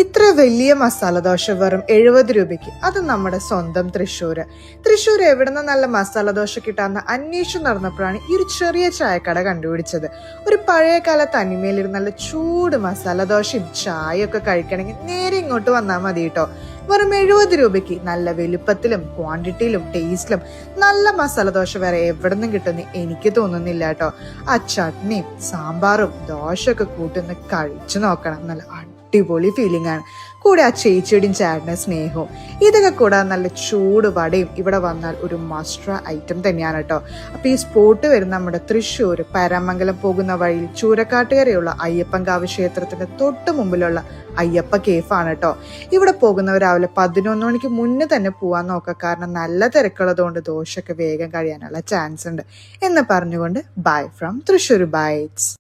ഇത്ര വലിയ മസാല ദോശ വെറും 70 രൂപയ്ക്ക്, അത് നമ്മുടെ സ്വന്തം തൃശ്ശൂർ എവിടുന്ന നല്ല മസാല ദോശ കിട്ടാന്ന് അന്വേഷിച്ചു നടന്നപ്പോഴാണ് ഈ ഒരു ചെറിയ ചായക്കട കണ്ടുപിടിച്ചത്. ഒരു പഴയ കാല തനിമയിലിരുന്ന് നല്ല ചൂട് മസാല ദോശയും ചായയൊക്കെ കഴിക്കണമെങ്കിൽ നേരെ ഇങ്ങോട്ട് വന്നാൽ മതി കേട്ടോ. വെറും 70 രൂപയ്ക്ക് നല്ല വലുപ്പത്തിലും ക്വാണ്ടിറ്റിയിലും ടേസ്റ്റിലും നല്ല മസാല ദോശ വേറെ എവിടെ നിന്നും കിട്ടുമെന്ന് എനിക്ക് തോന്നുന്നില്ല കേട്ടോ. ആ ചട്നിയും സാമ്പാറും ദോശയൊക്കെ കൂട്ടുന്ന കഴിച്ചു നോക്കണം. നല്ല അടിപൊളി ഫീലിംഗ് ആണ്. കൂടെ ആ ചേച്ചിയുടെയും ചേട്ടൻ്റെ സ്നേഹവും ഇതൊക്കെ കൂടെ നല്ല ചൂട് വടയും ഇവിടെ വന്നാൽ ഒരു മസ്റ്റർ ഐറ്റം തന്നെയാണ് കേട്ടോ. അപ്പൊ ഈ സ്പോട്ട് വരുന്ന നമ്മുടെ തൃശ്ശൂർ പരമംഗലം പോകുന്ന വഴിയിൽ ചൂരക്കാട്ടുകരയുള്ള അയ്യപ്പൻകാവ് ക്ഷേത്രത്തിന്റെ തൊട്ട് മുമ്പിലുള്ള അയ്യപ്പ കേഫാണ് കേട്ടോ. ഇവിടെ പോകുന്നവർ രാവിലെ 11 മണിക്ക് മുന്നേ തന്നെ പോവാൻ നോക്കുക. കാരണം നല്ല തിരക്കുള്ളത് കൊണ്ട് ദോശയൊക്കെ വേഗം കഴിയാനുള്ള ചാൻസ് ഉണ്ട് എന്ന് പറഞ്ഞുകൊണ്ട് ബൈ ഫ്രം തൃശ്ശൂർ ബൈറ്റ്സ്.